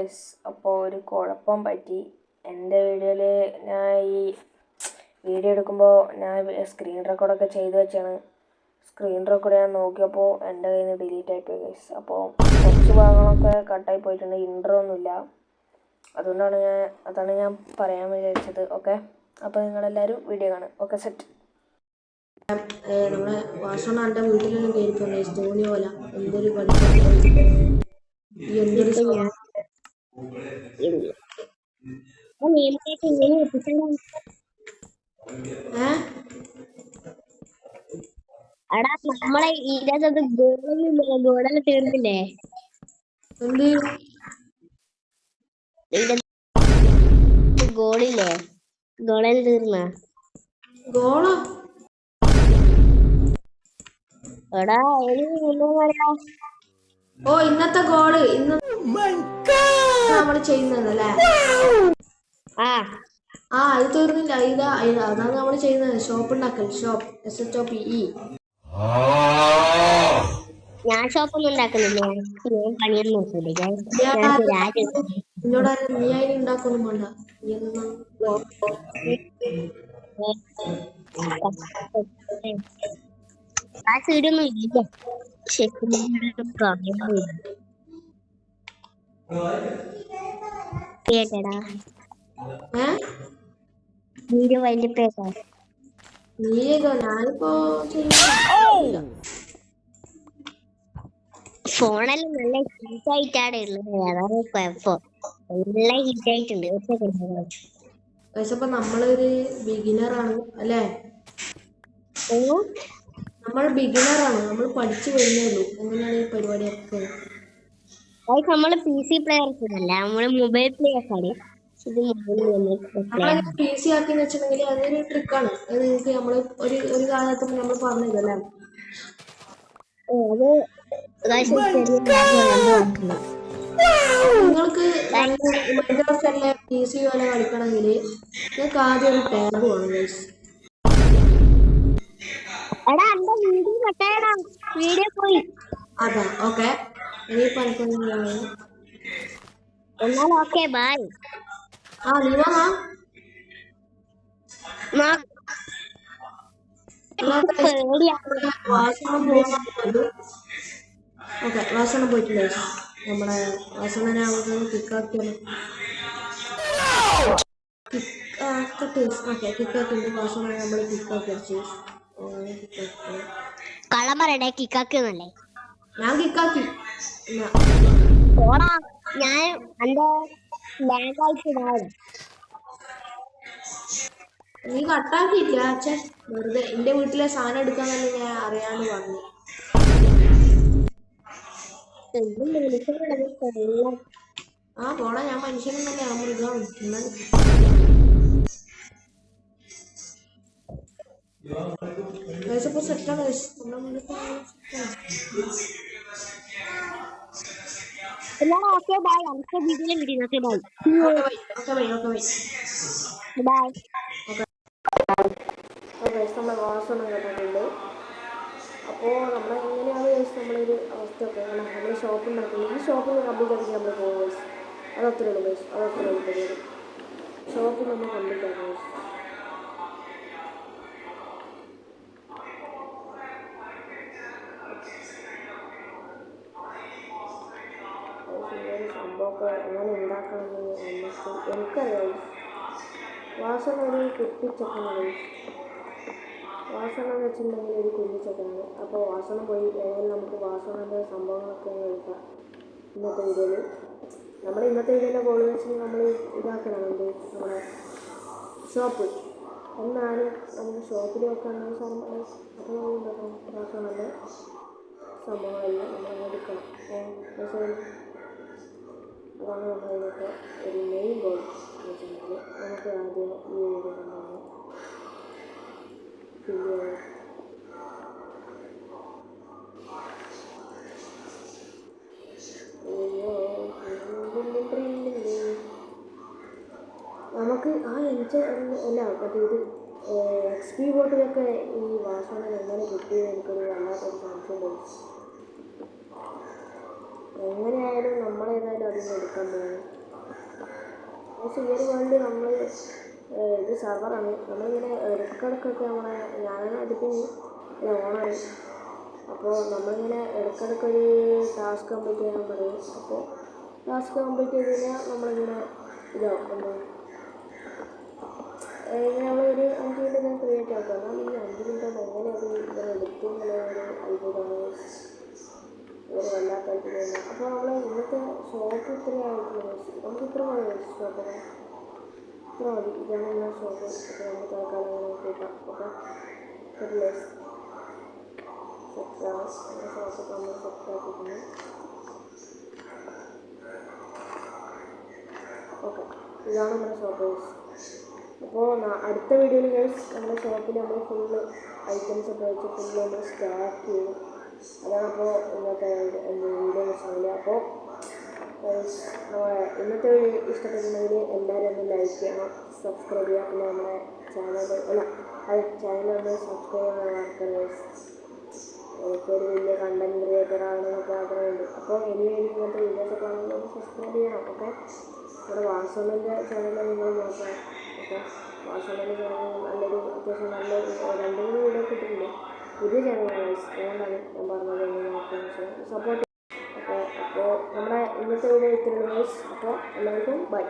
Guys, അപ്പോൾ ഒരു കുഴപ്പം പറ്റി. എൻ്റെ വീഡിയോയിൽ ഞാൻ ഈ വീഡിയോ എടുക്കുമ്പോൾ ഞാൻ സ്ക്രീൻ റെക്കോർഡൊക്കെ ചെയ്ത് വെച്ചാണ്. സ്ക്രീൻ റെക്കോർഡ് ഞാൻ നോക്കിയപ്പോൾ എൻ്റെ കയ്യിൽ നിന്ന് ഡിലീറ്റ് ആയിപ്പോയി ഗൈസ്. അപ്പോൾ കുറച്ച് ഭാഗങ്ങളൊക്കെ കട്ടായി പോയിട്ടുണ്ട്, ഇൻട്രോ ഒന്നുമില്ല. അതാണ് ഞാൻ പറയാൻ വിചാരിച്ചത്. ഓക്കെ, അപ്പോൾ നിങ്ങളെല്ലാവരും വീഡിയോ കാണും. Okay, set. നമ്മളെ വാസവണ്ണന്റെ വീട്ടിലെല്ലാം കയറിപ്പോയി തോന്നിയ പോലെ എന്തൊരു എടാ നമ്മളെ ഇതിനകത്ത് ഗോളെല്ലാം തീർന്നില്ലേ? ഗോളില്ലേ, ഗോളെല്ലാം തീർന്ന ഗോളോ? എടാ ഓ, ഇന്നത്തെ ഗോള് നമ്മള് ചെയ്യുന്നതല്ലേ? ഇത് തീർന്നില്ല. അതാണ് നമ്മള് ചെയ്യുന്നത്. ഷോപ്പ് ഉണ്ടാക്കൽ, ഷോപ്പ് SHOPE. ഞാൻ ഷോപ്പൊന്നും ഉണ്ടാക്കുന്നില്ല, ഞാൻ പണിയൊന്നും നോക്കുന്നില്ല. എന്നോട് നീ അതിന് ഉണ്ടാക്കൊന്നും വേണ്ട. ആ സീഡൊന്നും ഇല്ല. കേട്ടടാ, വീഡിയോ വൈകിട്ടേക്കാ ഞാനിപ്പോ ഫോണെല്ലാം നല്ല ഹീറ്റായിട്ടാണ് ഉള്ളത്. അതാണ് കുഴപ്പം, നല്ല ഹീറ്റായിട്ടുണ്ട്. പക്ഷെ നമ്മളൊരു ബിഗിനറാണ് അല്ലേ? നമ്മൾ ബിഗിനറാണ്, നമ്മൾ പഠിച്ചു വരുന്നേ ഉള്ളൂ. എങ്ങനെയാണ് ഈ പരിപാടിയൊക്കെ? നമ്മള് PC പ്ലെയേഴ്സ് അല്ല, നമ്മള് മൊബൈൽ പ്ലെയേഴ്സ് ആണ്. PC ആക്കിന്ന് വെച്ചിട്ടുണ്ടെങ്കിൽ അതൊരു ട്രിക്കാണ്. അത് നിങ്ങൾക്ക് നമ്മള് ഒരു കാലത്ത് നമ്മൾ പറഞ്ഞതല്ലേ? നിങ്ങൾക്ക് PC പോലെ കളിക്കണമെങ്കിൽ നിങ്ങൾക്ക് ആദ്യം ഒരു ടാബ് വേണം ഗൈസ്. അതാ ഓക്കെ. ഇനിയിപ്പോ നീ വാ. വാസന പോയിട്ടില്ല. നമ്മളെ വാസനെ കിക്കാക്കിയാണ്. കിക്കാക്കിണ്ട് വാസന നമ്മള് കിക്കാക്കി അടിച്ചു. കള്ളം പറയണേ, കിക്കാക്കുന്നല്ലേ? ഞാൻ കിക്കാക്കി. ഞാൻ നീ കട്ടാക്കിയില്ല അച്ഛൻ, വെറുതെ എന്റെ വീട്ടിലെ സാധനം എടുക്കാൻ തന്നെ ഞാൻ അറിയാണ്ട് പറഞ്ഞു. പോടാ, ഞാൻ മനുഷ്യനൊന്നല്ലേ, ആ മൃഗം. സെറ്റാണ്. ഓക്കെ ബൈ, അടുത്ത വീഡിയോയിൽ വീഡിയോ ബൈ. നമ്മളെ വാസന കേട്ടിട്ടുണ്ട്. അപ്പോൾ നമ്മളെങ്ങനെയാണ് നമ്മളൊരു അവസ്ഥയൊക്കെ നമ്മൾ ഷോപ്പ് ഉണ്ടാക്കുന്നത്. ഈ ഷോപ്പിൽ കംപ്ലീറ്റ് ആക്കി നമ്മൾ പോകും. അതത്രേ ഉള്ളൂ ഗൈസ്, അതത്രേ ഉള്ളൂ പരിപാടി. ഷോപ്പിൽ നമ്മൾ കംപ്ലീറ്റ് ആക്കും. സംഭവമൊക്കെ എങ്ങനെ ഉണ്ടാക്കണമെന്ന് എനിക്കറിയാം. വാസന ഒരു കുട്ടിച്ചക്കനാണ്. വാസന എന്ന് വെച്ചിട്ടുണ്ടെങ്കിൽ ഒരു കുഞ്ഞിച്ചക്കനാണ്. അപ്പോൾ വാസന പോയി ഏതായാലും നമുക്ക് വാസനൻ്റെ സംഭവങ്ങളൊക്കെ എടുക്കാം ഇന്നത്തെ വീഡിയോയിൽ. ഇന്നത്തെ വീഡിയോയിലെ ഗോൾ വെച്ചിട്ടുണ്ടെങ്കിൽ നമ്മൾ ഇതാക്കണം, നമ്മുടെ ഷോപ്പ്. എന്നാലും നമുക്ക് ഷോപ്പിൽ വെക്കാനുള്ള സാധനം അപ്പോൾ നമ്മൾ ഉണ്ടാക്കണം. വാസനൻ്റെ സംഭവങ്ങളെല്ലാം നമ്മൾ എടുക്കണം. അതാണ് നമ്മളതിനൊക്കെ ഒരു മെയിൻ ഗോൾ വെച്ചിട്ടുണ്ടെങ്കിൽ നമുക്ക് ആദ്യം ഈ വീഡിയോ കൊണ്ടാണ് നമുക്ക് അല്ല മറ്റേ ഇത് XP ബോട്ടിലൊക്കെ ഈ വാസന എങ്ങനെ കിട്ടിയത് എനിക്കൊരു വല്ലാത്തൊരു സംശയം തോന്നി. എങ്ങനെയായാലും നമ്മളേതായാലും അതിന് എടുക്കാൻ പോകുന്നു. പക്ഷേ ഈ ഒരു വേൾഡ് നമ്മൾ ഇത് സർവറാണ്. നമ്മളിങ്ങനെ ഇടയ്ക്കിടയ്ക്കൊക്കെ ഞാനാണ് അതിപ്പോൾ ഓണാണ്. അപ്പോൾ നമ്മളിങ്ങനെ ഇടയ്ക്കിടയ്ക്കൊരു ടാസ്ക് കംപ്ലീറ്റ് ചെയ്യാൻ പറയും. അപ്പോൾ ടാസ്ക് കംപ്ലീറ്റ് ചെയ്ത് കഴിഞ്ഞാൽ നമ്മളിങ്ങനെ എന്താ ഇങ്ങനെ നമ്മളൊരു 5 മിനിറ്റ് ഞാൻ ക്രിയേറ്റ് ആക്കുക. എന്നാൽ ഈ 5 മിനിറ്റ് എങ്ങനെ അത് ഇങ്ങനെ എടുക്കും എന്നുള്ളൊരു അത്ഭുതമാണ്. ഒരു വല്ലാത്ത അത്ഭുതമാണ്. അപ്പോൾ നമ്മൾ ഇന്നത്തെ ഷോപ്പ് ഇത്രയായിട്ടുള്ള നമുക്ക് ഇത്ര മതി ഷോപ്പൊക്കെ ഇത്ര മതി. ഇതാണ് ഇങ്ങനെ ഷോപ്പ്. അപ്പോൾ നമുക്ക് തൽക്കാലം അങ്ങനെ കൂട്ടാം. ഓക്കെ സെറ്റിലേഴ്സ് സെറ്റാണ്. നമ്മുടെ ഷോപ്പൊക്കെ നമ്മൾ സെറ്റാക്കിയിട്ടുണ്ട്. ഓക്കെ ഇതാണ് നമ്മുടെ ഷോപ്പ്. അപ്പോൾ അടുത്ത വീഡിയോയിൽ ഗൈസ് നമ്മുടെ ഷോപ്പിൽ നമ്മൾ ഫുള്ള് ഐറ്റംസ് ഒക്കെ വെച്ച് ഫുള്ള് നമ്മൾ സ്റ്റാക്ക് ചെയ്യും. അതാണ് അപ്പോൾ ഇന്നത്തെ വീഡിയോ വെച്ചാൽ. അപ്പോൾ ഇന്നത്തെ വീഡിയോ ഇഷ്ടപ്പെട്ടുണ്ടെങ്കിൽ എല്ലാവരും ഒന്ന് ലൈക്ക് ചെയ്യണം, സബ്സ്ക്രൈബ് ചെയ്യുക. പിന്നെ നമ്മുടെ ചാനൽ ഒന്ന് സബ്സ്ക്രൈബ് ചെയ്യാൻ മറക്കരുത്. എനിക്കൊരു വലിയ കണ്ടൻറ് ക്രിയേറ്റർ ആണെന്നൊക്കെ ആഗ്രഹമുണ്ട്. അപ്പോൾ ഇനിയൊരു ഇങ്ങനത്തെ വീഡിയോസൊക്കെ ആണെങ്കിൽ ഒന്ന് സബ്സ്ക്രൈബ് ചെയ്യണം. ഓക്കെ നമ്മുടെ വാസവൻ്റെ ചാനൽ നിങ്ങൾ നോക്കാം. ഓക്കെ വാസവൻ്റെ ചാനൽ നല്ലൊരു അത്യാവശ്യം നല്ലൊരു 2-3 വീഡിയോ കിട്ടുന്നുണ്ട്. പുതിയ ചാനലാണ് അതുകൊണ്ടാണ് ഞാൻ പറഞ്ഞത് എന്ന് നോക്കാൻ സപ്പോർട്ട്. ഓക്കെ അപ്പോൾ നമ്മുടെ ഇന്നത്തെ വീഡിയോ ഇത്രയും. അപ്പോൾ എല്ലാവർക്കും ബൈ.